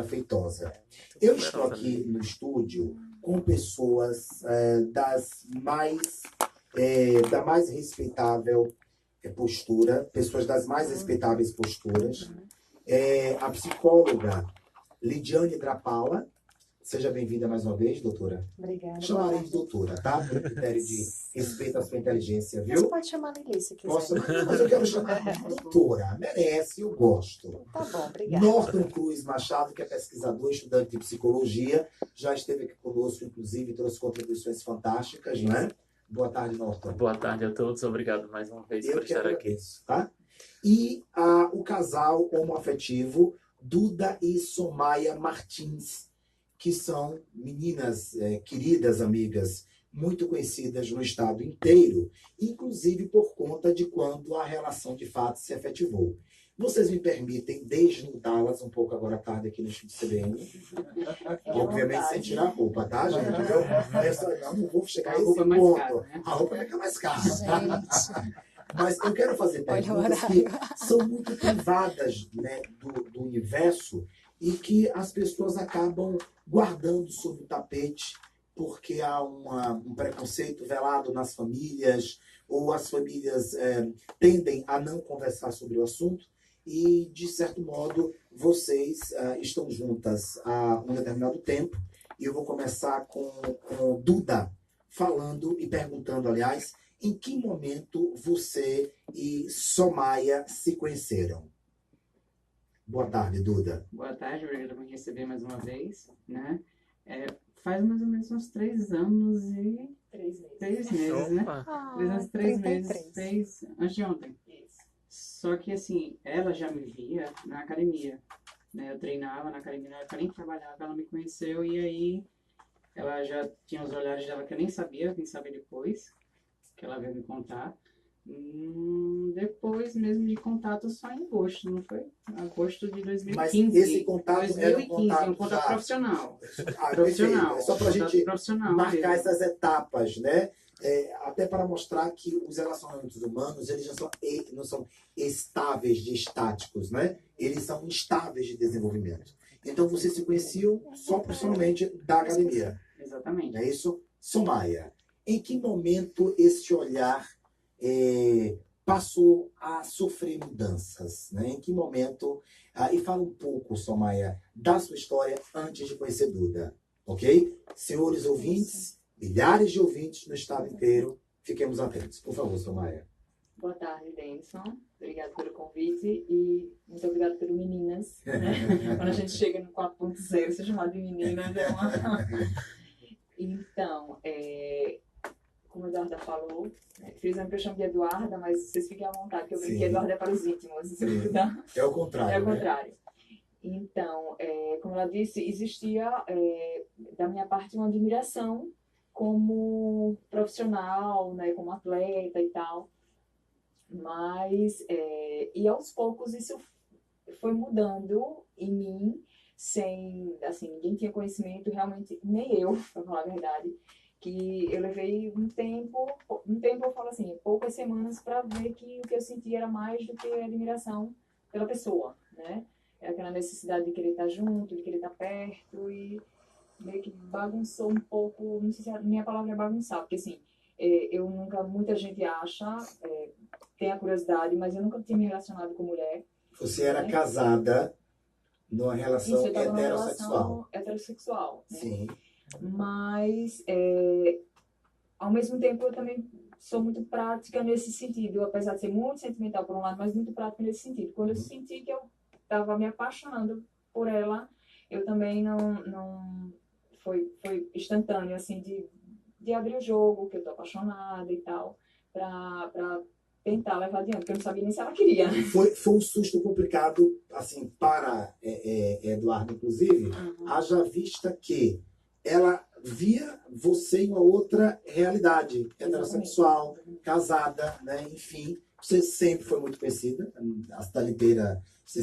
Feitosa. Eu estou aqui no estúdio com pessoas da mais respeitável postura, pessoas das mais respeitáveis posturas. A psicóloga Lidiane Drapala. Seja bem-vinda mais uma vez, doutora. Obrigada. Chamarei de doutora, tá? Por critério de respeito à sua inteligência, viu? Você pode chamar Lili se quiser. Posso, mas eu quero chamar de doutora. Merece, eu gosto. Tá bom, obrigada. Norton Cruz Machado, que é pesquisador, estudante de psicologia, já esteve aqui conosco, inclusive, trouxe contribuições fantásticas, não é? Boa tarde, Norton. Boa tarde a todos, obrigado mais uma vez por estar aqui. Tá? E o casal homoafetivo Duda e Somaia Martins, que são meninas queridas, amigas, muito conhecidas no estado inteiro, inclusive por conta de quando a relação de fato se efetivou. Vocês me permitem desnudá-las um pouco agora à tarde aqui no estúdio CBN? Obviamente sem tirar a roupa, tá, gente? Não vou chegar a esse ponto. Cara, né? A roupa fica mais cara. Mas eu quero fazer perguntas que são muito privadas, né, do universo e que as pessoas acabam guardando sob o tapete porque há um preconceito velado nas famílias, ou as famílias tendem a não conversar sobre o assunto, e, de certo modo, vocês estão juntas há um determinado tempo, e eu vou começar com Duda, falando e perguntando, aliás, em que momento você e Somaia se conheceram? Boa tarde, Duda. Boa tarde, obrigado por me receber mais uma vez, né? Faz mais ou menos uns 3 anos e... 3 meses, né? 3 anos e 3 meses, fez antes de ontem. Isso. Só que, assim, ela já me via na academia, né? Eu treinava na academia, na época eu nem trabalhava, ela me conheceu e aí ela já tinha os olhares dela que eu nem sabia, vim saber depois, que ela veio me contar. Depois mesmo de contato só em agosto, não foi? Agosto de 2015. Mas esse contato 2015, era um contato já... profissional. Profissional. É só para a gente marcar mesmo. essas etapas, né? Até para mostrar que os relacionamentos humanos, eles não são estáveis de estáticos, né? Eles são instáveis de desenvolvimento. Então, vocês se conheciam só profissionalmente da academia. Exatamente. É isso? Somaia, em que momento esse olhar passou a sofrer mudanças, né? Em que momento? E fala um pouco, Somaia, da sua história antes de conhecer Duda, ok? Senhores ouvintes, milhares de ouvintes no estado inteiro, fiquemos atentos. Por favor, Somaia. Boa tarde, Denison. Obrigada pelo convite e muito obrigada pelo meninas. Né? Quando a gente chega no 4.0, ser chamado de meninas é uma... Então, como a Eduarda falou, felizmente eu chamo de Eduarda, mas vocês fiquem à vontade, que eu brinquei, Eduarda é para os íntimos. É o contrário. É o contrário. Então, como ela disse, existia da minha parte uma admiração como profissional, né, como atleta e tal. Mas, e aos poucos isso foi mudando em mim, sem, assim, ninguém tinha conhecimento, realmente, nem eu, para falar a verdade, que eu levei um tempo eu falo assim, poucas semanas para ver que o que eu sentia era mais do que admiração pela pessoa, né? Era aquela necessidade de querer estar junto, de querer estar perto e meio que bagunçou um pouco, não sei se a minha palavra é bagunçar, porque assim, eu nunca, muita gente acha, tem a curiosidade, mas eu nunca tinha me relacionado com mulher. Você era casada numa relação heterossexual. Heterossexual, né? Sim. Mas, ao mesmo tempo, eu também sou muito prática nesse sentido, apesar de ser muito sentimental por um lado, mas muito prática nesse sentido. Quando eu senti que eu estava me apaixonando por ela, eu também não foi instantâneo, assim, de abrir o jogo, que eu tô apaixonada e tal, pra tentar levar adiante, porque eu não sabia nem se ela queria. Foi um susto complicado, assim, para Eduardo, inclusive, haja vista que ela via você em uma outra realidade, heterossexual, casada, né? Enfim, você sempre foi muito conhecida, a cidade inteira, você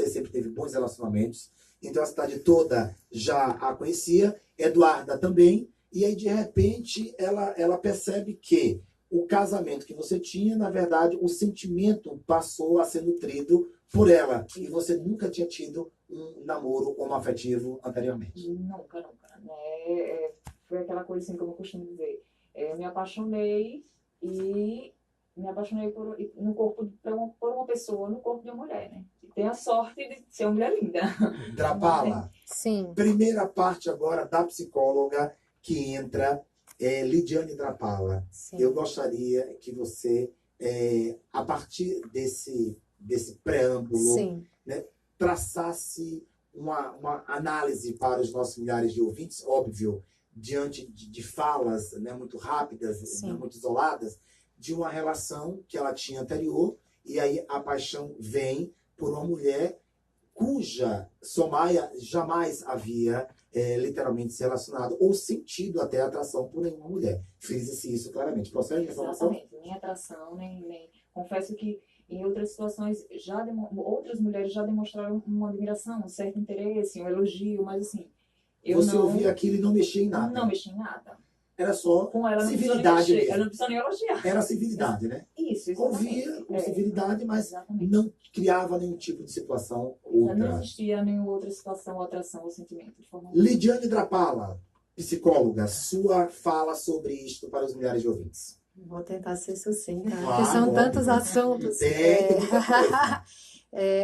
sempre teve bons relacionamentos, então a cidade toda já a conhecia, Eduarda também, e aí de repente ela percebe que o casamento que você tinha, na verdade, o sentimento passou a ser nutrido por ela. E você nunca tinha tido um namoro homoafetivo anteriormente? Nunca, nunca, né? Foi aquela coisa assim, como eu costumo dizer. Eu me apaixonei e me apaixonei no corpo por uma pessoa, no corpo de uma mulher, né? E tenho a sorte de ser uma mulher linda. Drapala, Sim. primeira parte agora da psicóloga que entra, Lidiane Drapala. Sim. Eu gostaria que você, a partir desse preâmbulo, Sim. né, traçasse uma análise para os nossos milhares de ouvintes, óbvio, diante de falas, né, muito rápidas, né, muito isoladas, de uma relação que ela tinha anterior, e aí a paixão vem por uma mulher cuja Somaia jamais havia literalmente se relacionado ou sentido até atração por nenhuma mulher. Frise-se isso claramente. Procede a informação? Exatamente, nem atração, nem... Confesso que em outras situações, outras mulheres já demonstraram uma admiração, um certo interesse, um elogio, mas assim, eu Você não... ouvia aquilo e não mexia em nada. Não mexi em nada. Era só Com ela civilidade mesmo. Ela não precisa nem elogiar. Era civilidade, né? Isso, Ouvia com civilidade, mas exatamente. não criava nenhum tipo de situação outra. Não existia nenhuma outra situação, atração ou sentimento. De forma Lidiane Drapala, psicóloga, sua fala sobre isto para os milhares de ouvintes. Vou tentar ser sucinta, Claro, porque são tantos assuntos. Tem muita coisa.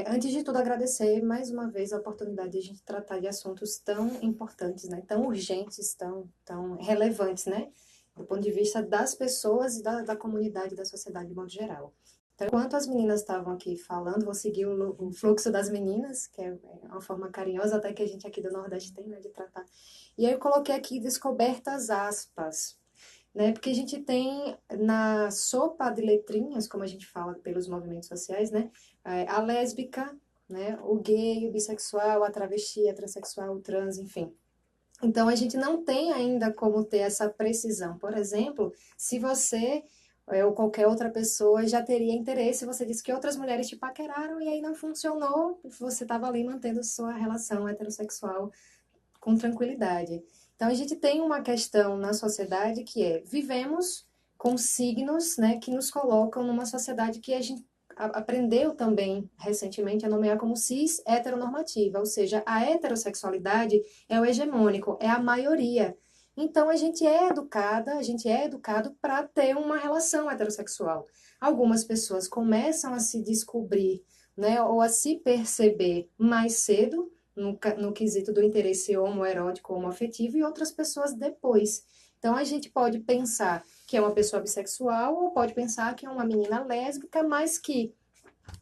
Antes de tudo, agradecer mais uma vez a oportunidade de a gente tratar de assuntos tão importantes, né? Tão urgentes, tão relevantes, né? Do ponto de vista das pessoas e da comunidade, da sociedade de modo geral. Então, enquanto as meninas estavam aqui falando, vou seguir o fluxo das meninas, que é uma forma carinhosa até que a gente aqui do Nordeste tem, né, de tratar. E aí eu coloquei aqui descobertas aspas, né? Porque a gente tem na sopa de letrinhas, como a gente fala pelos movimentos sociais, né? A lésbica, né? O gay, o bissexual, a travesti, a transexual, o trans, enfim. Então, a gente não tem ainda como ter essa precisão. Por exemplo, se você ou qualquer outra pessoa já teria interesse, você disse que outras mulheres te paqueraram e aí não funcionou, você estava ali mantendo sua relação heterossexual com tranquilidade. Então, a gente tem uma questão na sociedade que vivemos com signos, né, que nos colocam numa sociedade que a gente aprendeu também recentemente a nomear como cis heteronormativa, ou seja, a heterossexualidade é o hegemônico, é a maioria. Então, a gente é educado para ter uma relação heterossexual. Algumas pessoas começam a se descobrir, né, ou a se perceber mais cedo, no quesito do interesse homoerótico, homoafetivo, e outras pessoas depois. Então, a gente pode pensar que é uma pessoa bissexual, ou pode pensar que é uma menina lésbica, mas que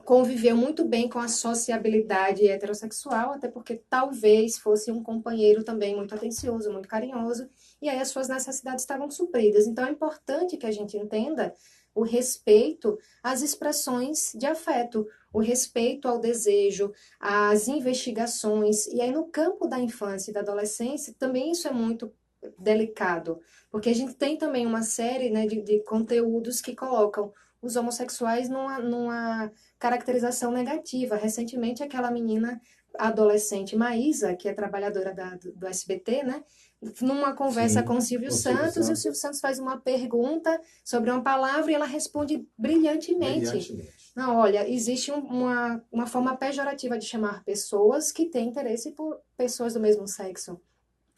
conviveu muito bem com a sociabilidade heterossexual, até porque talvez fosse um companheiro também muito atencioso, muito carinhoso, e aí as suas necessidades estavam supridas. Então, é importante que a gente entenda o respeito às expressões de afeto, o respeito ao desejo, às investigações. E aí, no campo da infância e da adolescência, também isso é muito delicado, porque a gente tem também uma série, né, de conteúdos que colocam os homossexuais numa caracterização negativa. Recentemente, aquela menina adolescente Maísa, que é trabalhadora do SBT, né, numa conversa com o Silvio Santos, e o Silvio Santos faz uma pergunta sobre uma palavra e ela responde brilhantemente. Não, olha, existe uma forma pejorativa de chamar pessoas que têm interesse por pessoas do mesmo sexo.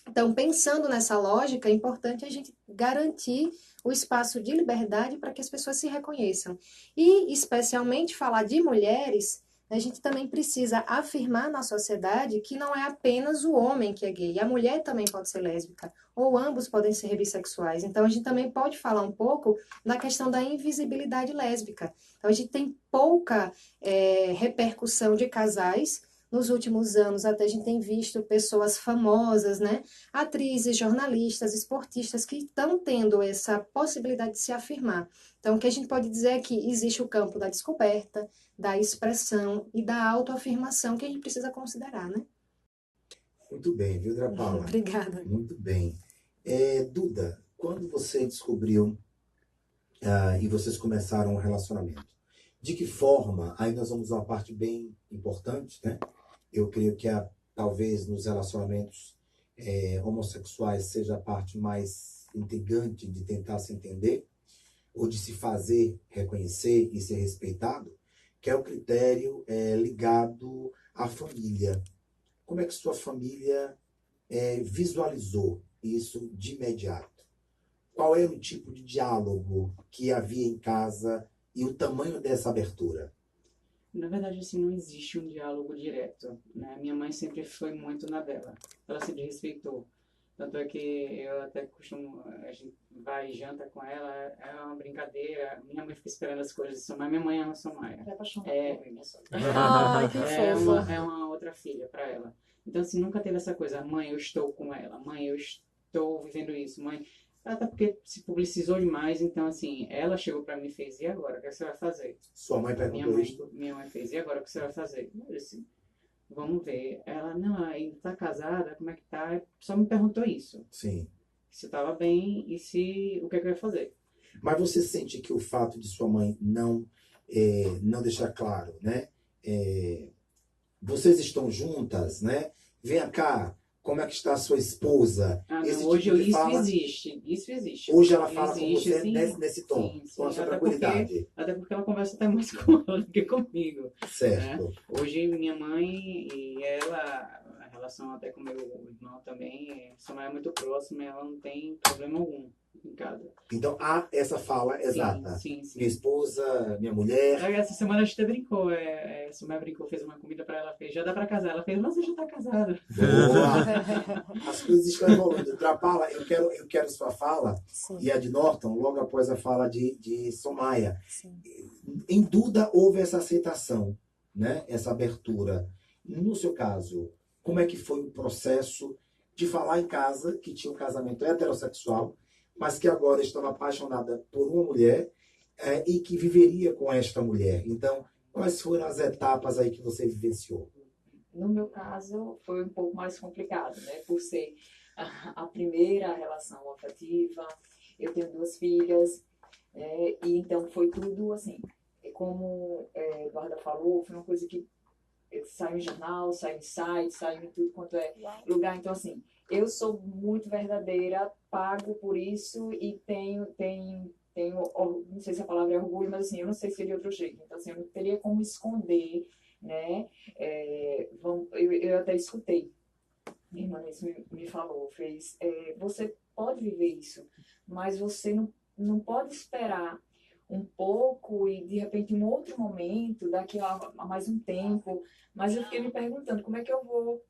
Então, pensando nessa lógica, é importante a gente garantir o espaço de liberdade para que as pessoas se reconheçam. E, especialmente, falar de mulheres, a gente também precisa afirmar na sociedade que não é apenas o homem que é gay, a mulher também pode ser lésbica, ou ambos podem ser bissexuais. Então, a gente também pode falar um pouco da questão da invisibilidade lésbica. Então, a gente tem pouca repercussão de casais. Nos últimos anos, até a gente tem visto pessoas famosas, né? Atrizes, jornalistas, esportistas que estão tendo essa possibilidade de se afirmar. Então, o que a gente pode dizer é que existe o campo da descoberta, da expressão e da autoafirmação que a gente precisa considerar, né? Muito bem, viu, Drapala? Obrigada. Muito bem. Duda, quando você descobriu e vocês começaram um relacionamento, de que forma, aí nós vamos a uma parte bem importante, né? Eu creio que talvez nos relacionamentos homossexuais seja a parte mais intrigante de tentar se entender, ou de se fazer reconhecer e ser respeitado, que é o critério ligado à família. como é que sua família visualizou isso de imediato? Qual era o tipo de diálogo que havia em casa e o tamanho dessa abertura? Na verdade, assim, não existe um diálogo direto, né? Minha mãe sempre foi muito na dela. Ela sempre respeitou. Tanto é que eu até costumo, a gente vai e janta com ela, é uma brincadeira. Minha mãe fica esperando as coisas de Somaia. Minha mãe é uma Somaia. É apaixonada por mim, Ai, que fofo. É uma outra filha para ela. Então, assim, nunca teve essa coisa, mãe, eu estou com ela. Mãe, eu estou vivendo isso. Mãe, até porque se publicizou demais. Então, assim, ela chegou para mim e fez, e agora? O que você vai fazer? Sua mãe perguntou isso? Minha mãe fez, e agora o que você vai fazer? Eu disse, vamos ver. Ela, não, ainda tá casada, como é que tá? Só me perguntou isso. Sim. Se estava bem e o que é que eu ia fazer. Mas você sente que o fato de sua mãe não deixar claro, né? Vocês estão juntas, né? Venha cá, como é que está a sua esposa? Ah, Esse não, hoje tipo de isso fala, existe. Isso existe. hoje ela fala com Existe, você sim. nesse tom, Sim, sim. com a sua tranquilidade. Até porque ela conversa até mais com ela do que comigo. Certo. Né? Hoje minha mãe e ela, a relação até com meu irmão também, sua mãe é muito próxima e ela não tem problema algum em casa. Então há essa fala exata. Sim. Minha esposa, minha mulher. Essa semana a gente até brincou, sua mãe brincou, fez uma comida pra ela, fez, já dá pra casar. Ela fez, mas você já tá casada. Boa! As coisas estão evoluindo. Trapala, eu quero sua fala, Sim. e a de Norton, logo após a fala de Somaia. Sim. Em Duda houve essa aceitação, né? Essa abertura. No seu caso, como é que foi o processo de falar em casa que tinha um casamento heterossexual, mas que agora estava apaixonada por uma mulher e que viveria com esta mulher? Então, quais foram as etapas aí que você vivenciou? No meu caso, foi um pouco mais complicado, né? Por ser a primeira relação afetiva, eu tenho 2 filhas, e então foi tudo assim, como Eduarda falou, foi uma coisa que saiu em jornal, saiu em site, saiu em tudo quanto é lugar. Então, assim, eu sou muito verdadeira, pago por isso e tenho, não sei se a palavra é orgulho, mas assim, eu não sei se seria outro jeito. Então, assim, eu não teria como esconder, né? Eu até escutei. Minha irmã isso me falou, fez, você pode viver isso, mas você não pode esperar um pouco e de repente em um outro momento, daqui a mais um tempo. Mas eu fiquei me perguntando como é que eu vou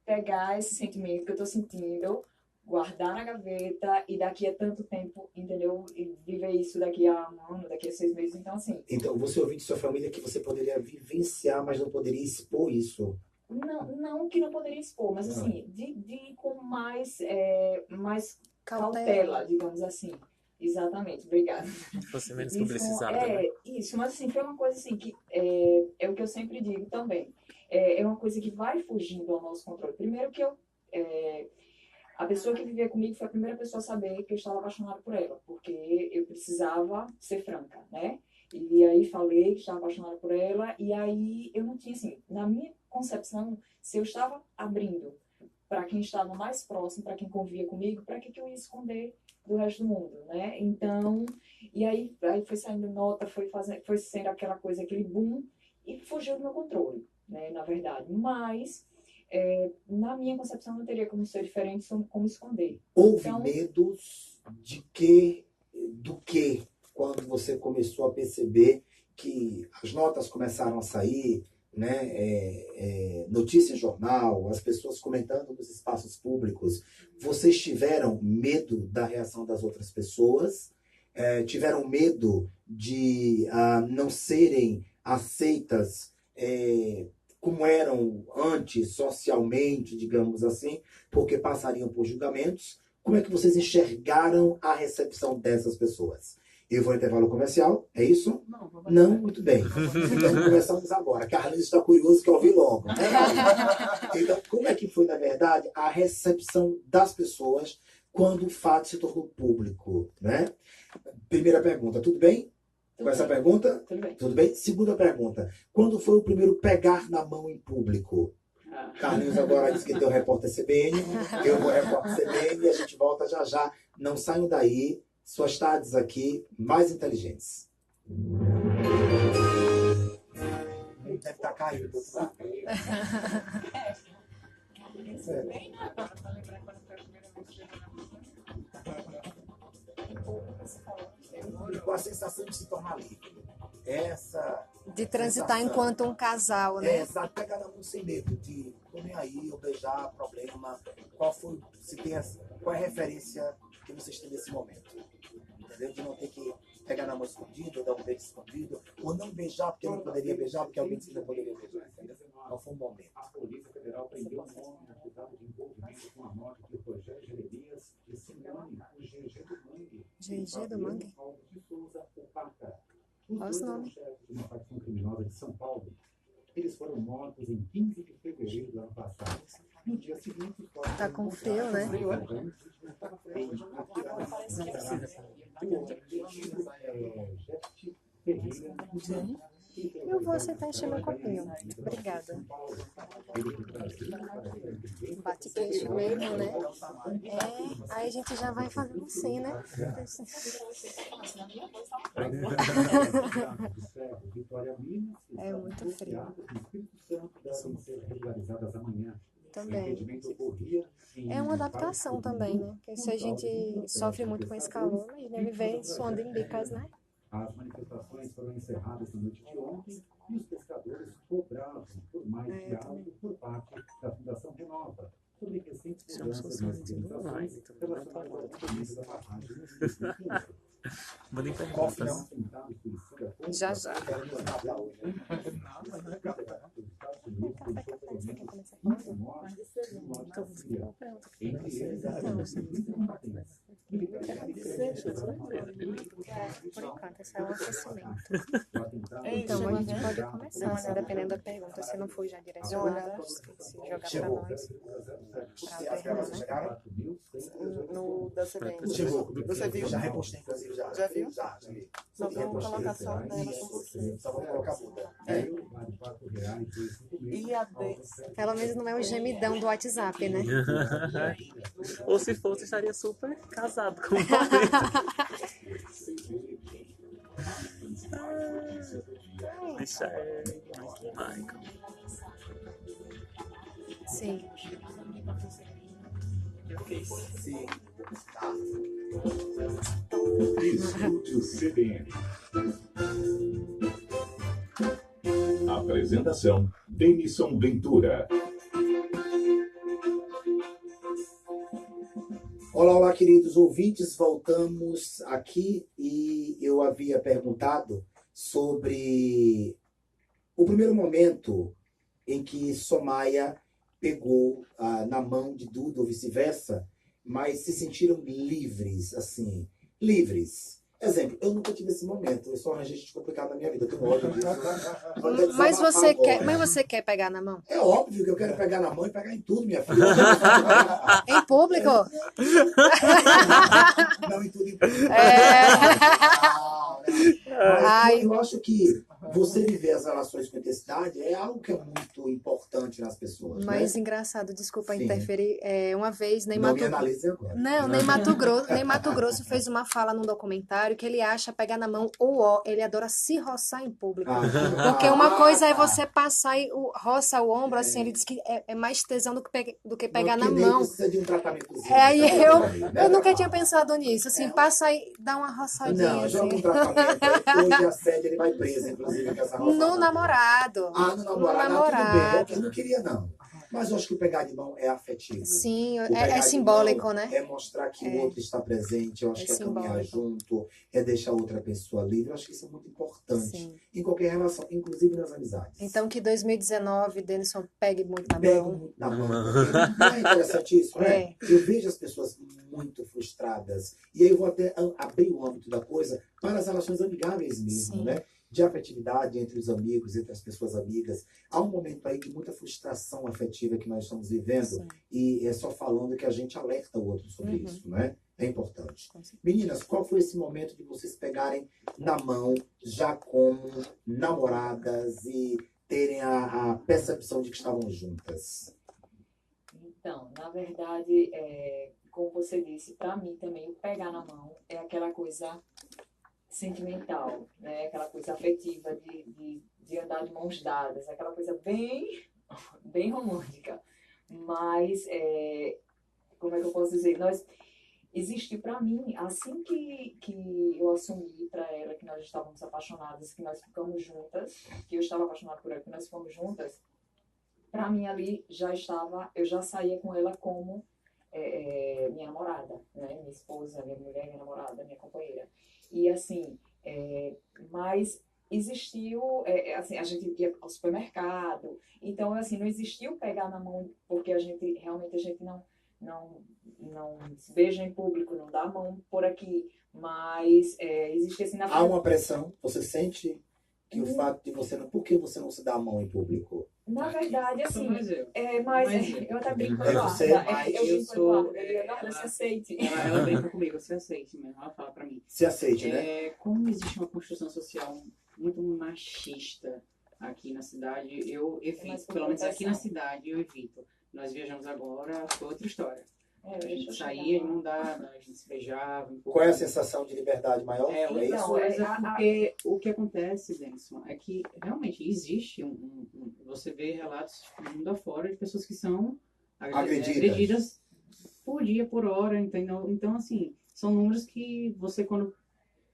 pegar esse sentimento que eu estou sentindo, guardar na gaveta e daqui a tanto tempo, entendeu? E viver isso daqui a um ano, daqui a 6 meses. Então, assim... Então, você ouviu de sua família que você poderia vivenciar, mas não poderia expor isso? Não que não poderia expor, mas assim, de ir com mais Cautela, digamos assim. Exatamente, obrigada. Fosse menos publicizado, né? Isso, mas assim, foi uma coisa assim que é o que eu sempre digo também. É uma coisa que vai fugindo ao nosso controle. Primeiro que a pessoa que vivia comigo foi a primeira pessoa a saber que eu estava apaixonada por ela, porque eu precisava ser franca, né? E aí falei que estava apaixonada por ela, e aí eu não tinha, assim, na minha concepção, se eu estava abrindo para quem estava mais próximo, para quem convivia comigo, para que eu ia esconder do resto do mundo, né? Então, e aí foi saindo nota, foi sendo aquela coisa, aquele boom, e fugiu do meu controle, né? Na verdade. Mas, na minha concepção, não teria como ser diferente, como esconder. Houve Então, medos do que, quando você começou a perceber que as notas começaram a sair, né? Notícia em jornal, as pessoas comentando nos espaços públicos, vocês tiveram medo da reação das outras pessoas? Tiveram medo de não serem aceitas como eram antes, socialmente, digamos assim, porque passariam por julgamentos? Como é que vocês enxergaram a recepção dessas pessoas? Eu vou ao intervalo comercial, é isso? Não? Muito bem. Então começamos agora. Carlinhos está curioso que eu ouvi logo. Né? Então, como é que foi, na verdade, a recepção das pessoas quando o fato se tornou público? Né? Primeira pergunta, tudo bem? Com essa pergunta? tudo bem. Tudo bem? Segunda pergunta, quando foi o primeiro pegar na mão em público? Carlinhos agora disse que tem o repórter CBN, eu vou repórter CBN e a gente volta já já. Não saiam daí. Suas tardes aqui mais inteligentes. Deve estar caindo. E com a sensação de se tornar livre. Essa De transitar sensação. enquanto um casal, né? Exato, pegar na mão sem medo de tô nem aí, eu beijar, problema. Qual é a referência que vocês têm nesse momento? Entendeu? De não ter que pegar na mão escondido, ou dar um beijo escondido, ou não beijar porque não poderia beijar, porque alguém disse que não poderia beijar. Entendeu? Qual foi o momento? A Polícia Federal prendeu um homem acusado de envolvimento com a morte de Rogério Jeremias e Simone, o GG do Mangue. GG do Mangue? Alves de Souza, o Paca. Olha os nomes. De uma facção criminosa de São Paulo. Eles foram mortos em 15 de fevereiro do ano passado. No dia seguinte, Tá com frio, né? Eu vou aceitar encher meu copinho. Obrigada. Bate queixo mesmo, né? Aí a gente já vai fazendo assim, né? É muito frio. Também. É uma adaptação também, né? Porque se a gente sofre muito com esse calor, imagina viver suando em bicas, né? As manifestações foram encerradas na noite de ontem e os pescadores cobravam por mais diálogo por parte da Fundação Renova sobre recentes mudanças nas limitações relacionadas ao compromisso da barragem no Rio. Mandem perguntas. Já, já. Por enquanto, esse é o aquecimento. Então, a gente pode começar, né? Dependendo da pergunta. Se não for já direcionada, se jogar para nós. As gravações chegaram? No da CBN. Chegou. Você viu? Já repostei, inclusive, já. Já viu? Já vi. Só vou colocar só dela com Isso. você. Só vou colocar a Buda. E a D. Pelo menos não é o gemidão do WhatsApp, né? Ou se fosse, estaria super casado com o Michelle, Michael. Sim. Sim. Estúdio CBN. Apresentação: Denison Ventura. Olá, olá, queridos ouvintes. Voltamos aqui e eu havia perguntado sobre o primeiro momento em que Somaia pegou na mão de Duda ou vice-versa, mas se sentiram livres, assim, livres. Exemplo, eu nunca tive esse momento, eu só arranjei gente complicada na minha vida, eu tenho ódio disso. Mas você quer pegar na mão? É óbvio que eu quero pegar na mão e pegar em tudo, minha filha. Em público? Não, em tudo, em público. Ai. Eu acho que você viver as relações com intensidade é algo que é muito importante nas pessoas. Mas né? engraçado, desculpa Sim. interferir. Uma vez, nem Não me Mato... analise agora. Não, nem Mato Grosso fez uma fala num documentário que ele acha pegar na mão o ó, ele adora se roçar em público. Porque uma coisa é você passar e roça o ombro, assim, ele diz que é mais tesão do que pegar na mão. Precisa de um tratamentozinho. Aí eu nunca tinha pensado nisso, assim, passa e dá uma roçadinha. Não, assim. joga um tratamento. Hoje a sede ele vai preso, inclusive, com essa roçada. No namorado. No namorado. No Tudo bem, namorado. eu não queria, não. Mas eu acho que o pegar de mão é afetivo. Sim, O pegar é de simbólico, mão né? É mostrar que o outro está presente. Eu acho que é caminhar junto, é deixar outra pessoa livre. Eu acho que isso é muito importante. Sim. Em qualquer relação, inclusive nas amizades. Então que 2019, Denison pegue muito na Pego mão. muito na mão. Porque não é interessante isso, né? É. Eu vejo as pessoas muito frustradas. E aí eu vou até abrir o âmbito da coisa para as relações amigáveis mesmo, Sim. né? De afetividade entre os amigos, entre as pessoas amigas. Há um momento aí de muita frustração afetiva que nós estamos vivendo. Sim. E é só falando que a gente alerta o outro sobre Uhum. isso, né? É importante. Com certeza. Meninas, qual foi esse momento de vocês pegarem na mão, já como namoradas, e terem a percepção de que estavam juntas? Então, na verdade, como você disse, para mim também o pegar na mão é aquela coisa sentimental, né? Aquela coisa afetiva de andar de mãos dadas, aquela coisa bem romântica. Mas, como é que eu posso dizer? Existiu para mim, assim que eu assumi para ela que nós estávamos apaixonadas, que nós ficamos juntas, que eu estava apaixonada por ela, que nós ficamos juntas, para mim ali eu já saía com ela como minha namorada, né? Minha esposa, minha mulher, minha namorada, minha companheira. E assim, mas existiu, assim, a gente ia ao supermercado, então assim, não existiu pegar na mão, porque a gente não se beija em público, não dá a mão por aqui, mas existe assim na Há uma pressão, você sente que o fato de você não... Por que você não se dá a mão em público? Na verdade, assim, Mas eu. eu até brinco com a É você, Eduarda, mas eu brinco com a sou- Eduarda, eu digo, Eduarda, se aceite. Ela brinca comigo, você aceite mesmo. Ela fala pra mim. se aceite, né? Como existe uma construção social muito machista aqui na cidade, eu mais evito, por pelo menos aqui na proteção. cidade, eu evito. Nós viajamos agora, foi outra história. A Deixa eu gente chegar saía de lá. mão dada, a gente se beijava. Um pouco. Qual é a sensação de liberdade maior? É, outra Então, coisa, porque o que acontece, Denison, é que realmente existe você vê relatos do mundo afora de pessoas que são agredidas por dia, por hora, entendeu? Então, assim, são números que você, quando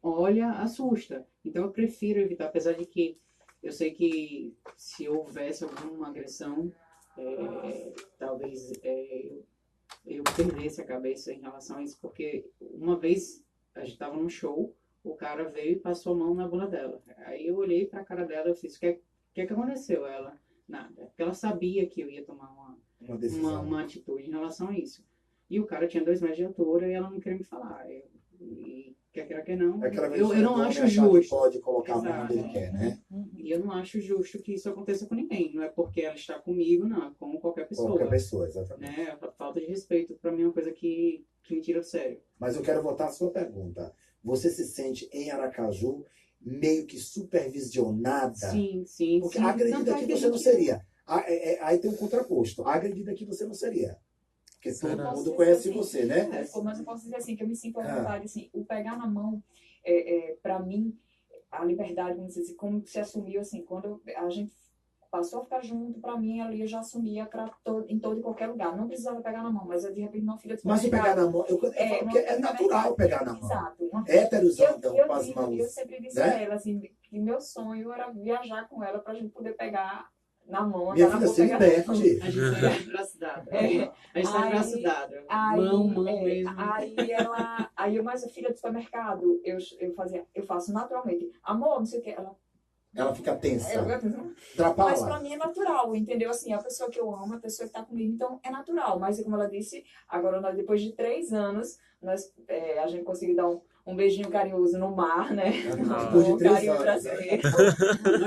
olha, assusta. Então, eu prefiro evitar, apesar de que eu sei que se houvesse alguma agressão, talvez eu perdesse a cabeça em relação a isso, porque uma vez a gente estava num show, o cara veio e passou a mão na bunda dela. Aí eu olhei pra cara dela e fiz, o que aconteceu? Ela, nada. Porque ela sabia que eu ia tomar Uma decisão. uma atitude em relação a isso. E o cara tinha 2 metros de altura e ela não queria me falar. E quer queira, quer não. É aquela Eu não do acho homem achar que justo. pode colocar a mão Exato. onde ele quer, né? E eu não acho justo que isso aconteça com ninguém. Não é porque ela está comigo, não. É com qualquer pessoa. Qualquer pessoa, exatamente. Né? A falta de respeito, pra mim, é uma coisa que me tira do sério. Mas eu quero voltar à sua pergunta. Você se sente em Aracaju meio que supervisionada? Sim, sim. Porque sim. agredida Tanto é aqui que a você não gente- seria. Aí tem um contraposto. Agredida aqui você não seria. Porque todo Será? mundo conhece você, né? Mas eu posso dizer assim, que eu me sinto à Ah. vontade, assim, o pegar na mão, para mim, a liberdade, vamos dizer assim, como se assumiu, assim, quando a gente passou a ficar junto, para mim, ali eu já assumia em todo e qualquer lugar. Não precisava pegar na mão, mas eu, de repente, não filha de Mas o pegar na mão, eu falo que é natural pegar na mão. Exato. Héteros andam Eu com as digo, mãos. eu sempre disse né? a ela, assim, que meu sonho era viajar com ela pra gente poder pegar na mão, Minha andar na filha, mão, se pegar na mão. liberte. A gente sai de braço dado. A gente sai de braço dado. Mão mesmo. Aí eu, mas filha do supermercado, eu faço naturalmente. Amor, não sei o que. Ela fica tensa. Mas Trapalha. pra mim é natural, entendeu? Assim, a pessoa que eu amo, a pessoa que tá comigo, então é natural. Mas como ela disse, agora depois de 3 anos, a gente conseguiu dar um beijinho carinhoso no mar, né? Depois de 3 carinho anos. brasileiro.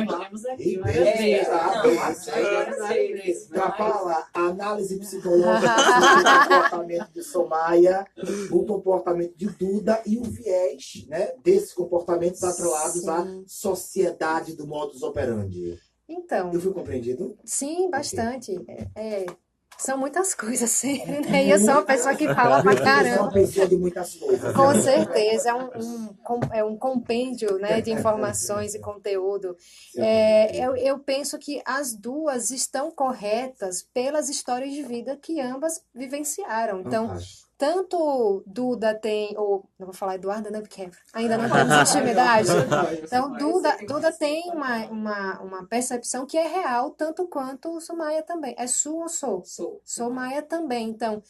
Nós temos aqui E várias bem, vezes. não, Várias vezes. Trapalha, a análise psicológica do comportamento de Somaia, o comportamento de Duda e o viés, né, desses comportamentos atrelados à sociedade do modus operandi. Então, Eu fui compreendido? sim, bastante. São muitas coisas sempre, né? E eu sou uma pessoa que fala pra Eu sou uma caramba. pessoa de muitas coisas. Com certeza, é um compêndio, né, de informações e conteúdo. Eu penso que as duas estão corretas pelas histórias de vida que ambas vivenciaram. Então, Fantástico. tanto Duda não vou falar Eduarda, né, porque ainda não temos intimidade. Então, Duda tem uma percepção que é real, tanto quanto Somaia também. É sua ou sou? Sou Maia também. Então,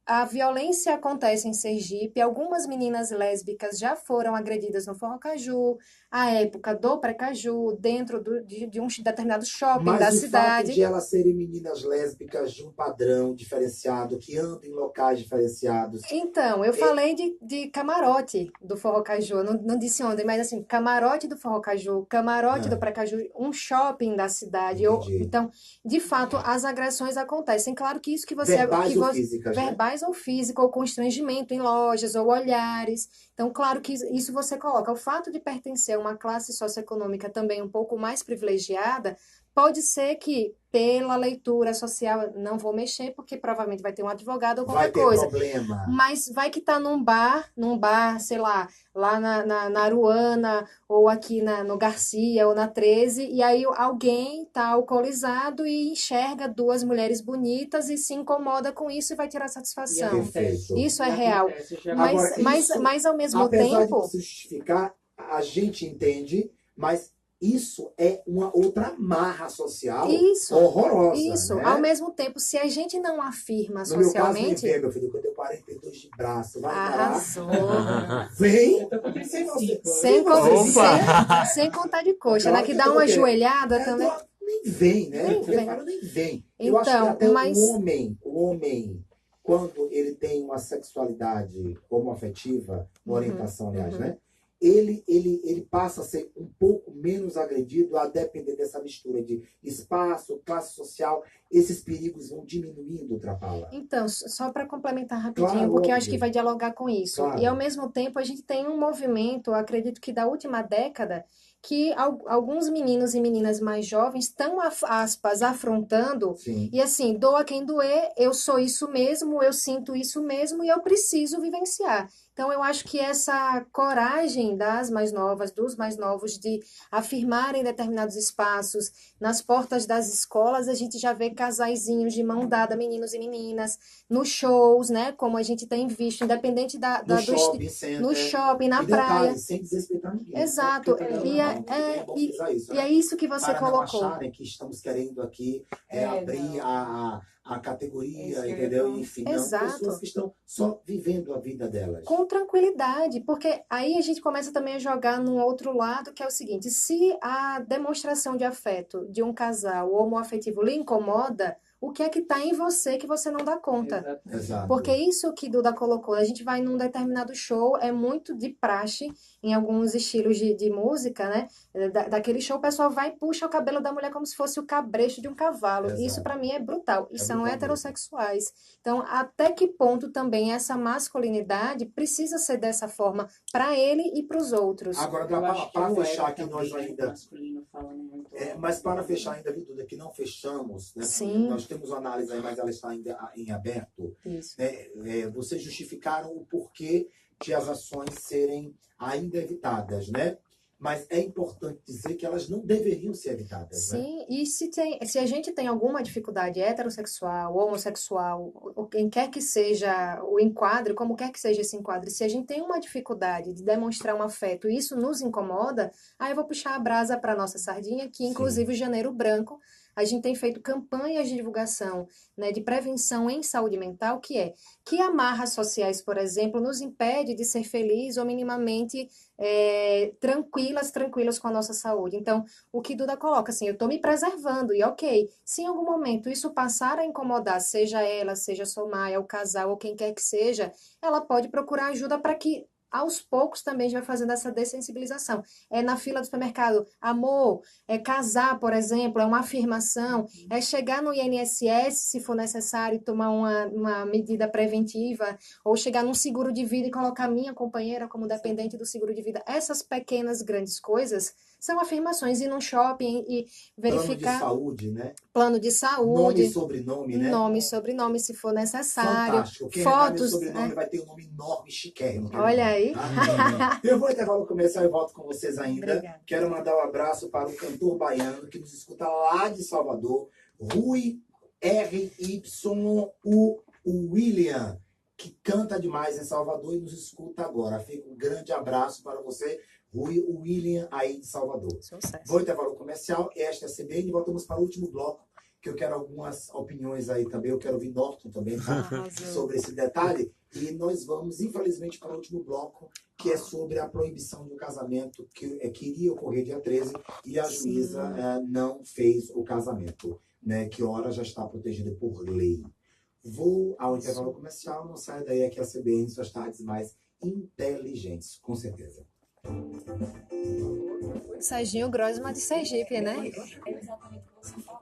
a violência acontece em Sergipe. Algumas meninas lésbicas já foram agredidas no Forró Caju, à época do Precaju, dentro de um determinado shopping Mas da o fato cidade. de elas serem meninas lésbicas de um padrão diferenciado, que andam em locais diferenciados. Então, eu falei de camarote do Forró Caju, não disse onde, mas assim, camarote do Forró Caju, camarote do Precaju, um shopping da cidade. Entendi. Então, de fato, as agressões acontecem. Claro que isso que você... Verbais que ou você- físicas, né? verbais ou físico, ou constrangimento em lojas, ou olhares. Então, claro que isso você coloca. O fato de pertencer a uma classe socioeconômica também um pouco mais privilegiada pode ser que pela leitura social, não vou mexer, porque provavelmente vai ter um advogado ou Vai qualquer ter coisa. problema. Mas vai que tá num bar, sei lá, lá na Aruana, ou aqui no Garcia, ou na 13, e aí alguém tá alcoolizado e enxerga duas mulheres bonitas e se incomoda com isso e vai tirar satisfação. Perfeito. Isso é real. Agora, Mas ao mesmo apesar de tempo... você justificar, a gente entende, mas isso é uma outra marra social horrorosa. Isso, né? ao mesmo tempo, se a gente não afirma No meu caso, socialmente... me vê, meu filho, que eu tenho 42 de braço. Vai Arrasou. Vem! Sem contar de coxa, né? Que dá uma joelhada também. Nem vem, né? Nem vem. Eu acho que até o homem, quando ele tem uma sexualidade homoafetiva, uma orientação, aliás, né? Ele passa a ser um pouco menos agredido a depender dessa mistura de espaço, classe social. Esses perigos vão diminuindo, Trapala. Então, só para complementar rapidinho, porque eu acho que vai dialogar com isso. Claro. E, ao mesmo tempo, a gente tem um movimento, acredito que da última década, que alguns meninos e meninas mais jovens estão, aspas, afrontando. Sim. E assim, doa quem doer, eu sou isso mesmo, eu sinto isso mesmo e eu preciso vivenciar. Então, eu acho que essa coragem das mais novas, dos mais novos, de afirmarem determinados espaços, nas portas das escolas, a gente já vê casaizinhos de mão dada, meninos e meninas, nos shows, né? Como a gente tem visto, independente no shopping, na praia. Sem desrespeitar ninguém. Exato. E é isso que você colocou. Não acharem que estamos querendo aqui abrir a categoria, entendeu? Enfim, Exato. Pessoas que estão só vivendo a vida delas. Com tranquilidade, porque aí a gente começa também a jogar num outro lado, que é o seguinte: se a demonstração de afeto de um casal homoafetivo lhe incomoda, o que é que está em você que você não dá conta? Exato. Porque isso que Duda colocou, a gente vai num determinado show, é muito de praxe, em alguns estilos de música, né? Daquele show, o pessoal vai e puxa o cabelo da mulher como se fosse o cabresto de um cavalo. Exato. Isso para mim é brutal. E são brutal heterossexuais. Então, até que ponto também essa masculinidade precisa ser dessa forma para ele e para os outros? Agora, para fechar aqui, nós ainda... mas para fechar ainda, Duda, que não fechamos, né? Sim. Nós temos uma análise aí, mas ela está ainda em aberto. Isso. Vocês justificaram o porquê de as ações serem ainda evitadas, né? Mas é importante dizer que elas não deveriam ser evitadas. Sim, né? E se a gente tem alguma dificuldade heterossexual, homossexual, ou quem quer que seja o enquadre, como quer que seja esse enquadre, se a gente tem uma dificuldade de demonstrar um afeto e isso nos incomoda, aí eu vou puxar a brasa para a nossa sardinha, que inclusive o Janeiro Branco, a gente tem feito campanhas de divulgação, né, de prevenção em saúde mental, que amarras sociais, por exemplo, nos impede de ser feliz ou minimamente tranquilas com a nossa saúde. Então, o que Duda coloca, assim, eu estou me preservando e ok, se em algum momento isso passar a incomodar, seja ela, seja a Somaia, o casal ou quem quer que seja, ela pode procurar ajuda para que aos poucos também a gente vai fazendo essa dessensibilização. Na fila do supermercado, amor, casar, por exemplo, é uma afirmação, chegar no INSS, se for necessário, tomar uma medida preventiva, ou chegar num seguro de vida e colocar minha companheira como dependente do seguro de vida. Essas pequenas, grandes coisas são afirmações. Ir num shopping e verificar... Plano de saúde, né? Plano de saúde. Nome e sobrenome, né? Nome e sobrenome, se for necessário. Fantástico. Quem Fotos, meu sobrenome vai ter um nome enorme, chiquérrimo. Olha aí. Eu vou intervalo comercial e volto com vocês ainda. Obrigada. Quero mandar um abraço para o cantor baiano que nos escuta lá de Salvador, Rui RYU William, que canta demais em Salvador e nos escuta agora. Fica um grande abraço para você, Rui William, aí de Salvador. Sucesso. Vou intervalo comercial. Esta é a CBN e voltamos para o último bloco, que eu quero algumas opiniões aí também. Eu quero ouvir Norton também, tá? Sobre esse detalhe. E nós vamos, infelizmente, para o último bloco, que é sobre a proibição de um casamento que iria ocorrer dia 13 e a juíza não fez o casamento, né? Que ora já está protegida por lei. Vou ao intervalo comercial, não saia daí, aqui a CBN, suas tardes mais inteligentes, com certeza. Serginho Grosman de Sergipe, né? É exatamente o que você falou.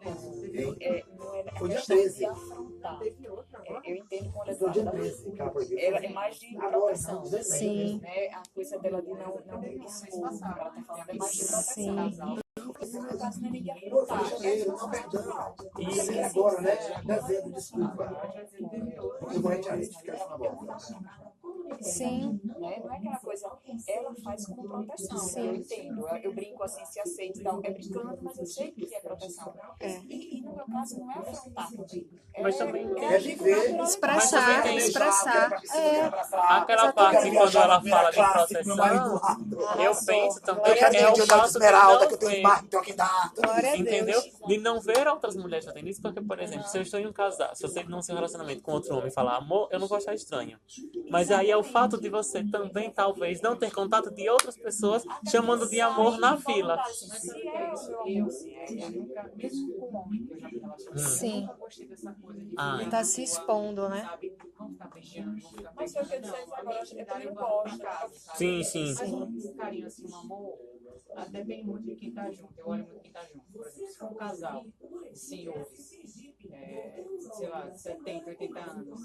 Foi dia 13. De afrontar. Eu entendo quando Foi dia 13. Ela é mais de proteção. Sim. Né? A coisa dela de não me expor. Ela está falando é mais de proteção. No meu caso, não é nem de Pô, afrontar. foi janeiro, não, perdão. Isso é agora, né? Dezembro, desculpa. Eu vou retirar isso, fica na boca. Sim. Né? Não é aquela coisa, ela faz como proteção, eu entendo. Eu brinco assim, se aceita e tal. É brincando, mas eu sei que é proteção. E no meu caso, não é afrontar também. Mas também É viver, Expressar, tem- expressar. aquela parte quando ela fala de proteção, eu penso também Eu quero que é o dividir o meu de fato de esmeralda, não que eu tenho ver, esmalte, não tenho quem dar. Glória a entendeu? Deus. De não ver outras mulheres fazendo isso, porque, por exemplo, se eu estou em um casal, se você não tem um relacionamento com outro homem e falar amor, eu não vou achar estranho. Mas aí é o fato de você também, talvez, não ter contato de outras pessoas chamando de amor na fila. Se é o seu amor, eu nunca, mesmo com um homem que eu já me relacionei, Sim. eu nunca gostei dessa coisa de Ah, Ele tá se expondo, né? Sabe? Vamos ficar beijando, vamos ficar Mas foi o que eu disse agora, eu também não gosto. Sim, sim. Mas um carinho assim, um amor, até bem muito de quem tá junto. Eu olho muito quem tá junto. Por exemplo, se for um casal, senhores, sei lá, 70, 80 anos,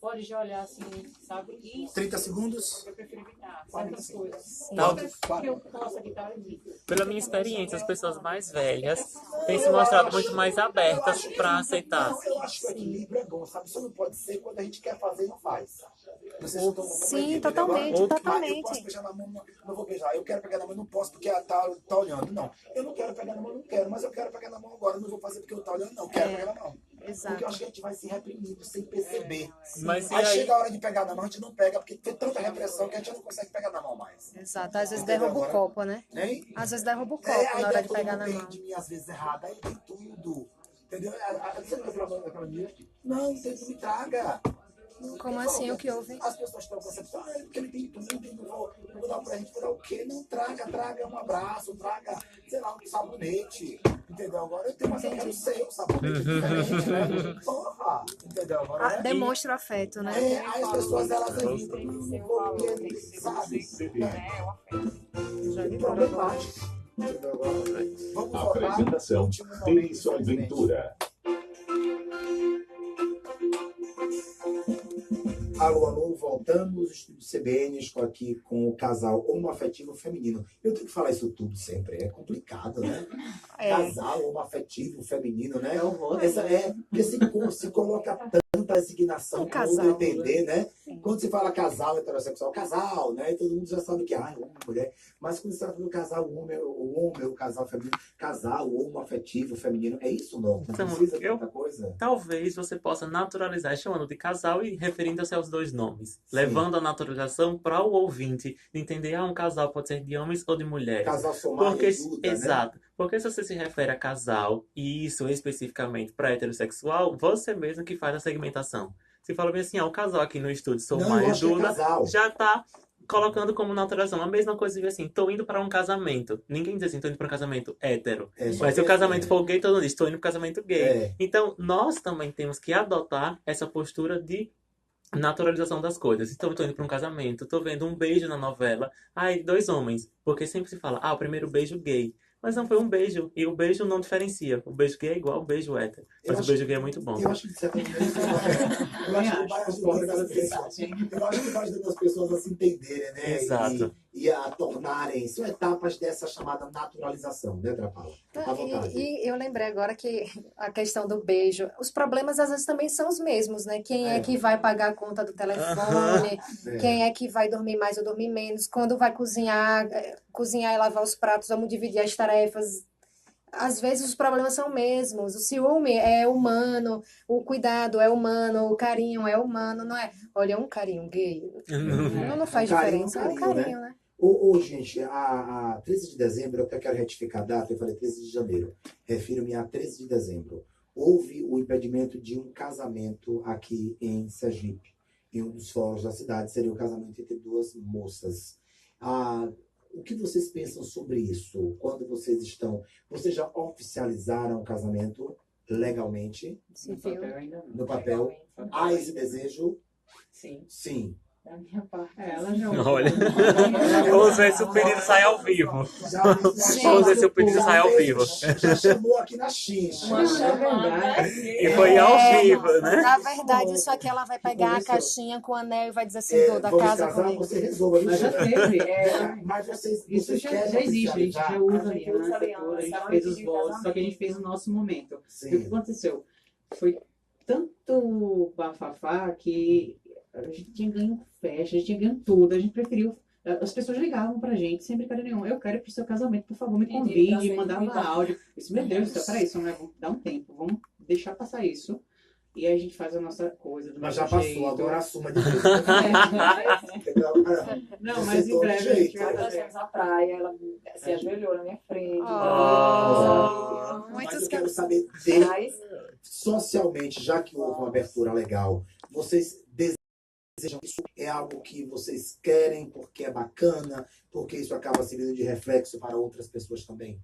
pode já olhar assim, sabe? Isso 30 segundos. eu prefiro evitar certas coisas. Tal- Que eu possa evitar, eu evito. Pela minha experiência, as pessoas mais velhas têm se mostrado muito mais abertas para aceitar. Eu acho que o equilíbrio é bom, sabe? Só não pode ser quando a gente quer fazer e não faz. Não sei se eu tô Sim, compreendendo totalmente, agora. totalmente. Eu posso beijar na mão, não vou beijar. Eu quero pegar na mão, não posso porque ela tá olhando. Não, eu não quero pegar na mão, não quero. Mas eu quero pegar na mão agora, não vou fazer porque eu tá olhando, não. Quero pegar na mão. Porque eu Exato. acho que a gente vai se reprimindo sem perceber. Mas e Aí aí? chega a hora de pegar na mão, a gente não pega, porque tem tanta repressão que a gente não consegue pegar na mão mais. Exato. Às vezes Entendeu derruba o agora? copo, né? Né? Às vezes derruba o copo Aí na hora de todo pegar mundo na tem mão. de mim às vezes errado, aí tem tudo. Entendeu? Você não vai falar daquela menina? Não, tem tudo, me traga. Como assim? O que houve? As pessoas estão concepção, porque ele tem tudo, não vou dar pra gente, vou dar o quê? Não, traga um abraço, traga, sei lá, um sabonete, entendeu? Agora eu tenho, mas eu quero o seu sabonete diferente, né? Porra, entendeu? Agora, né? Demonstra o afeto, né? Aí as pessoas, elas evitam, não vou, porque, sabe? É problemático, entendeu? Agora, vamos voltar. Apresentação: Denison Ventura. Alô, alô, voltamos, estúdio CBN, estou aqui com o casal homoafetivo feminino. Eu tenho que falar isso tudo sempre, é complicado, né? Casal homoafetivo feminino, né? Porque se coloca tanta designação para não entender, né? Quando se fala casal heterossexual, casal, né? E todo mundo já sabe que é homem, mulher. Mas quando se trata do casal homem, o casal feminino, casal homoafetivo feminino, é isso não? Não Então, precisa de tanta coisa? Talvez você possa naturalizar chamando de casal e referindo-se aos dois nomes. Levando a naturalização para o ouvinte entender, um casal pode ser de homens ou de mulheres. Casal somar e ajuda, exato. Porque se você se refere a casal, e isso especificamente para heterossexual, você mesmo que faz a segmentação. Se fala bem assim, o casal aqui no estúdio, Somar e Duda, já tá colocando como naturalização. A mesma coisa de assim, tô indo para um casamento. Ninguém diz assim, tô indo para um casamento hétero. Mas se o casamento for gay, todo mundo diz, tô indo para um casamento gay. Então, nós também temos que adotar essa postura de naturalização das coisas. Então, eu tô indo para um casamento, tô vendo um beijo na novela. Ai, dois homens. Porque sempre se fala, o primeiro beijo gay. Mas não foi um beijo. E o beijo não diferencia. O beijo gay é igual ao beijo hétero. Mas o beijo gay é muito bom. Eu acho que de certa maneira eu acho que vai ajudando as pessoas a se entenderem, né? Exato. E a tornarem. São etapas dessa chamada naturalização, né, Trapala? E eu lembrei agora que a questão do beijo, os problemas às vezes também são os mesmos, né? Quem é que vai pagar a conta do telefone, quem é que vai dormir mais ou dormir menos, quando vai cozinhar e lavar os pratos, vamos dividir as tarefas. Às vezes os problemas são mesmos. O ciúme é humano, o cuidado é humano, o carinho é humano, não é? Olha, um carinho gay não faz diferença, é um carinho, né? Gente, a 13 de dezembro, eu até quero retificar a data, eu falei 13 de janeiro. Refiro-me a 13 de dezembro. Houve o impedimento de um casamento aqui em Sergipe. Em um dos fóruns da cidade, seria o casamento entre duas moças. O que vocês pensam sobre isso? Quando vocês já oficializaram o casamento legalmente? No papel ainda não. No papel. Há esse desejo? Sim. Sim. Da minha parte. Ela já Olha, vamos ver se o pedido sai ao vivo. Já Vamos ver se o pedido sai ao vivo. Já chamou aqui na xincha. Uma chamada. E foi ao vivo, né? Na verdade, isso aqui ela vai pegar a caixinha com o anel e vai dizer assim, toda Vamos casa casar, comigo. você resolva. Mas já teve. Mas vocês Isso já existe, a gente já usa aliança, toda, a gente fez os votos, só que a gente fez o nosso momento. E o que aconteceu? Foi tanto bafafá que a gente tinha ganho festa, a gente tinha ganho tudo, a gente preferiu. As pessoas ligavam pra gente sem brincadeira nenhuma. Eu quero ir pro seu casamento, por favor, me convide, mandava áudio. Isso, meu Deus do céu, peraí, vamos dar um tempo, vamos deixar passar isso. E aí a gente faz a nossa coisa do Mas nosso já jeito. passou, agora assuma de vez. Não, mas em breve a gente vai Nós fazer. fomos à praia, ela se ajoelhou na minha frente. Mas eu quero saber socialmente, já que houve uma abertura legal, vocês desejam isso? É algo que vocês querem porque é bacana, porque isso acaba servindo de reflexo para outras pessoas também?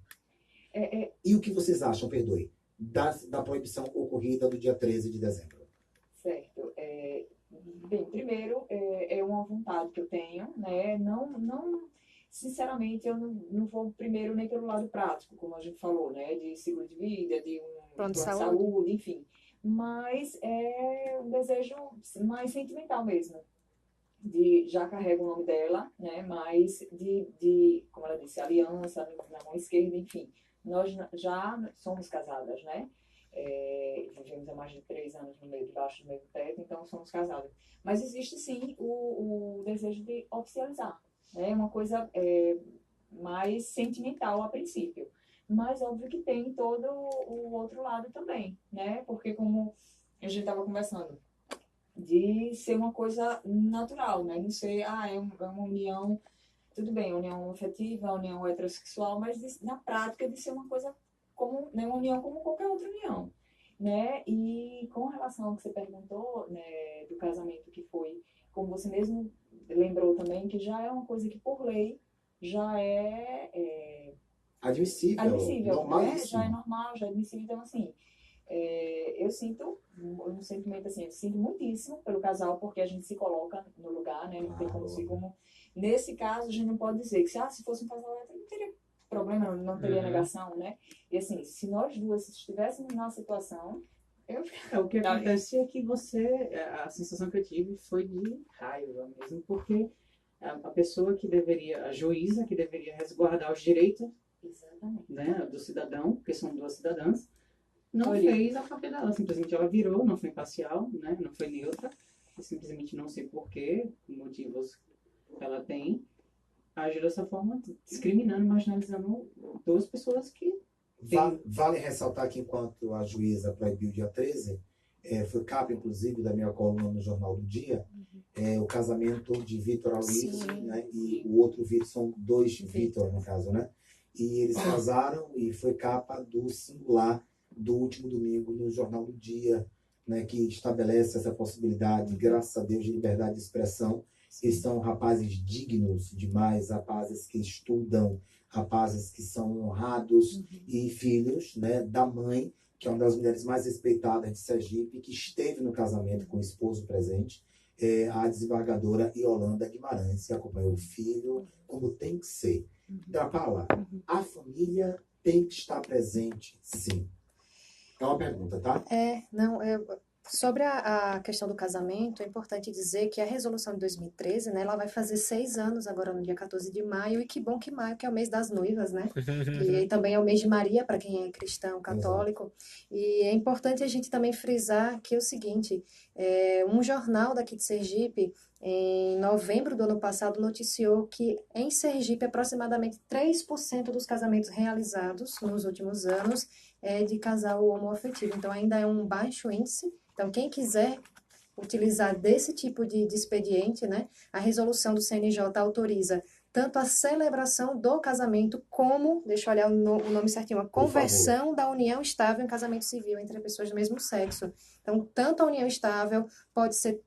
E o que vocês acham, perdoe, da proibição ocorrida no dia 13 de dezembro? Certo. Bem, primeiro, é uma vontade que eu tenho, né? Sinceramente, eu não vou primeiro nem pelo lado prático, como a gente falou, né? De seguro de vida, de plano de saúde, enfim. Mas é um desejo mais sentimental mesmo. Já carrego o nome dela, né? Mas como ela disse, aliança na mão esquerda, enfim. Nós já somos casadas, né? Vivemos há mais de 3 anos debaixo do mesmo teto, então somos casadas. Mas existe sim o desejo de oficializar. É uma coisa mais sentimental a princípio. Mas óbvio que tem todo o outro lado também, né? Porque como a gente estava conversando, de ser uma coisa natural, né? Não ser, é uma união, tudo bem, união afetiva, união heterossexual, mas na prática de ser uma coisa como, né, uma união como qualquer outra união, né? E com relação ao que você perguntou, né, do casamento que foi, como você mesmo lembrou também, que já é uma coisa que por lei já é admissível, já é normal, já é admissível. Então, assim, eu sinto um sentimento assim, eu sinto muitíssimo pelo casal, porque a gente se coloca no lugar, né? Não tem como. Nesse caso, a gente não pode dizer que se fosse um casal hétero, não teria problema, não teria negação, né? E assim, se nós duas estivéssemos na situação, o que acontece é que a sensação que eu tive foi de raiva mesmo, porque a pessoa que deveria, a juíza que deveria resguardar os direitos, né, do cidadão, porque são 2 cidadãs, não fez a papel dela, simplesmente ela virou, não foi imparcial, né, não foi neutra, simplesmente não sei porquê, motivos ela tem, agiu dessa forma, discriminando, marginalizando 2 pessoas que Vale ressaltar que enquanto a juíza proibiu o dia 13, foi capa, inclusive, da minha coluna no Jornal do Dia, o casamento de Vitor Aloysio, né, e o outro Vitor, são 2 Vitor, no caso, né? E eles casaram e foi capa do singular do último domingo no Jornal do Dia, né, que estabelece essa possibilidade, graças a Deus, de liberdade de expressão. Eles são rapazes dignos demais, rapazes que estudam, rapazes que são honrados e filhos, né, da mãe, que é uma das mulheres mais respeitadas de Sergipe, que esteve no casamento com o esposo presente, a desembargadora Yolanda Guimarães, que acompanhou o filho como tem que ser. Da Paula, a família tem que estar presente, sim. É uma pergunta, tá? Sobre a questão do casamento, é importante dizer que a resolução de 2013, né, ela vai fazer 6 anos agora no dia 14 de maio, e que bom que maio, que é o mês das noivas, né? E também é o mês de Maria, para quem é cristão, católico. E é importante a gente também frisar que é o seguinte, um jornal daqui de Sergipe, em novembro do ano passado, noticiou que em Sergipe, aproximadamente 3% dos casamentos realizados nos últimos anos é de casal homoafetivo. Então, ainda é um baixo índice. Então, quem quiser utilizar desse tipo de expediente, né, a resolução do CNJ autoriza tanto a celebração do casamento como, deixa eu olhar o nome certinho, a conversão da união estável em casamento civil entre pessoas do mesmo sexo. Então, tanto a união estável pode ser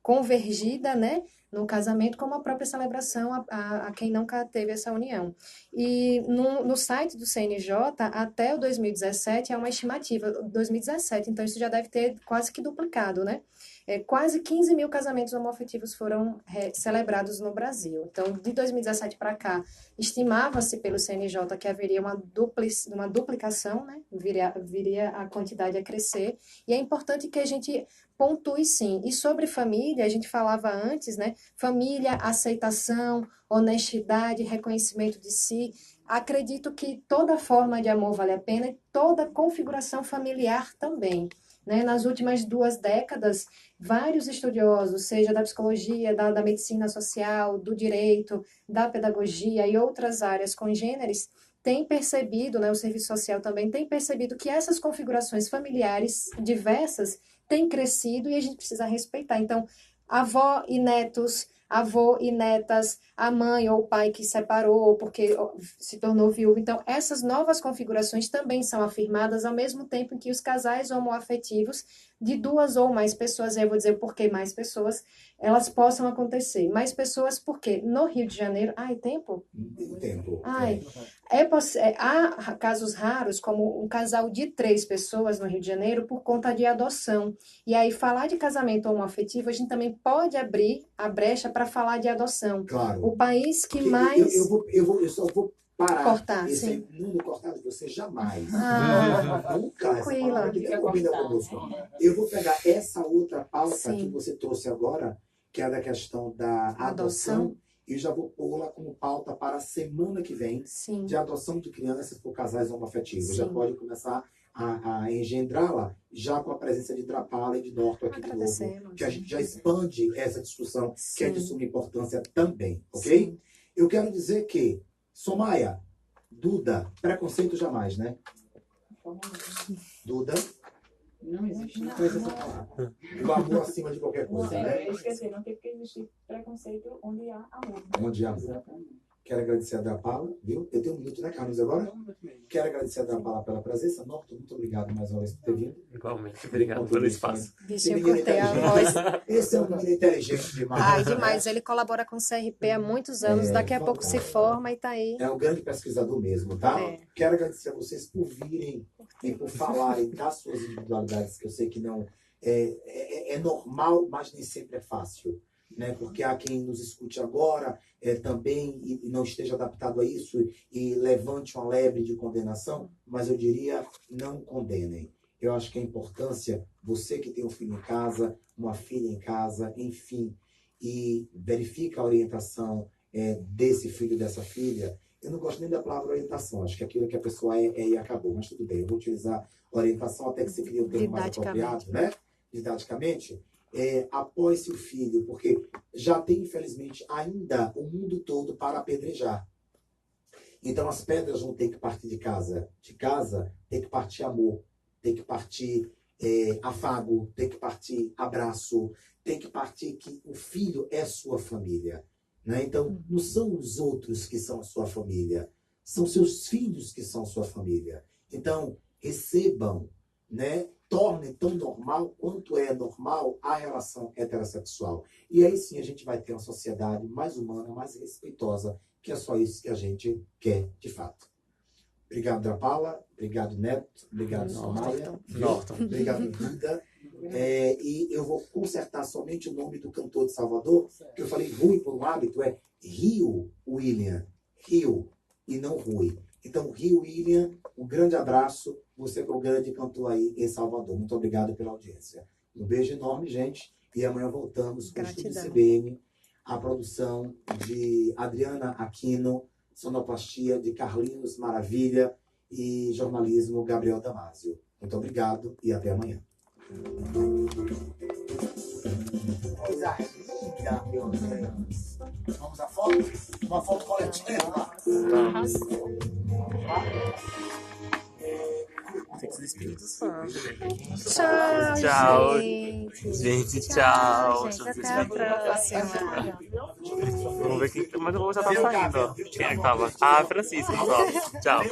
convergida, né, no casamento, como a própria celebração a quem nunca teve essa união. E no site do CNJ, até o 2017, é uma estimativa, 2017, então isso já deve ter quase que duplicado, né? Quase 15 mil casamentos homoafetivos foram celebrados no Brasil. Então, de 2017 para cá, estimava-se pelo CNJ que haveria uma duplicação, né? Viria a quantidade a crescer. E é importante que a gente pontue sim. E sobre família, a gente falava antes, né? Família, aceitação, honestidade, reconhecimento de si. Acredito que toda forma de amor vale a pena e toda configuração familiar também. Né? Nas últimas 2 décadas, vários estudiosos, seja da psicologia, da medicina social, do direito, da pedagogia e outras áreas congêneres, têm percebido, né, o serviço social também tem percebido que essas configurações familiares diversas têm crescido e a gente precisa respeitar. Então, avó e netos, avô e netas, a mãe ou o pai que separou porque se tornou viúvo. Então, essas novas configurações também são afirmadas ao mesmo tempo em que os casais homoafetivos de 2 ou mais pessoas, eu vou dizer por que mais pessoas, elas possam acontecer. Mais pessoas porque no Rio de Janeiro... Ai, tempo? Tempo. Ai, há casos raros, como um casal de 3 pessoas no Rio de Janeiro por conta de adoção. E aí, falar de casamento homoafetivo, a gente também pode abrir a brecha para falar de adoção. Claro. O país que mais... Eu só vou parar. Cortar, esse sim. mundo cortado de você jamais. Nunca. Tranquila. Eu vou pegar essa outra pauta que você trouxe agora, que é da questão da adoção, e já vou pô-la como pauta para a semana que vem, de adoção de crianças por casais homoafetivos. Já pode começar a engendrá-la já com a presença de Drapala e de Norton aqui de novo, que a gente já expande essa discussão, que é de suma importância também, ok? Sim. Eu quero dizer que, Somaia, Duda, preconceito jamais, né? Duda? Não existe coisa essa palavra. O amor acima de qualquer coisa, né? Eu esqueci, não tem que existir preconceito onde há amor. Onde há amor. Exatamente. Quero agradecer a Drapala, viu? Eu tenho 1 minuto, né, Carlos, agora? Quero agradecer a Drapala pela presença. Norton, muito obrigado mais uma vez por ter vindo. Igualmente, obrigado pelo espaço. Vixe, eu cortei a voz. Esse é um menino inteligente demais. Ai, demais. Ele colabora com o CRP há muitos anos. Daqui a pouco se forma e tá aí. É um grande pesquisador mesmo, tá? Quero agradecer a vocês por virem e por falarem das suas individualidades, que eu sei que não é normal, mas nem sempre é fácil. Né? Porque há quem nos escute agora também e não esteja adaptado a isso e levante uma lebre de condenação, mas eu diria, não condenem. Eu acho que a importância, você que tem um filho em casa, uma filha em casa, enfim, e verifica a orientação desse filho, dessa filha. Eu não gosto nem da palavra orientação, acho que aquilo que a pessoa é e acabou, mas tudo bem, eu vou utilizar orientação até que você crie um termo mais apropriado, né? Didaticamente. Apoie-se o filho, porque já tem, infelizmente, ainda o mundo todo para apedrejar. Então, as pedras vão ter que partir de casa. De casa, tem que partir amor, tem que partir afago, tem que partir abraço, tem que partir que o filho é sua família. Né? Então, não são os outros que são a sua família, são seus filhos que são sua família. Então, recebam, né? Torne tão normal quanto é normal a relação heterossexual. E aí sim a gente vai ter uma sociedade mais humana, mais respeitosa, que é só isso que a gente quer de fato. Obrigado, Drapala. Obrigado, Neto. Obrigado, Somaia. Obrigado, Duda. E eu vou consertar somente o nome do cantor de Salvador, que eu falei Rui por um hábito, é Rio William. Rio e não Rui. Então, Rio William, um grande abraço. Você que é o grande cantor aí em Salvador. Muito obrigado pela audiência. Um beijo enorme, gente. E amanhã voltamos com o Estúdio CBN, a produção de Adriana Aquino, sonoplastia de Carlinhos Maravilha e jornalismo Gabriel Damasio. Muito obrigado e até amanhã. Coisa linda, meu Deus. Vamos à foto? Uma foto coletiva. Tem que se despedir dos fãs. Tchau, gente. Tchau. Até a próxima. Vamos ver quem. Mas eu já tá saindo. Quem é que tava? Ah, Francisco, só. Tchau.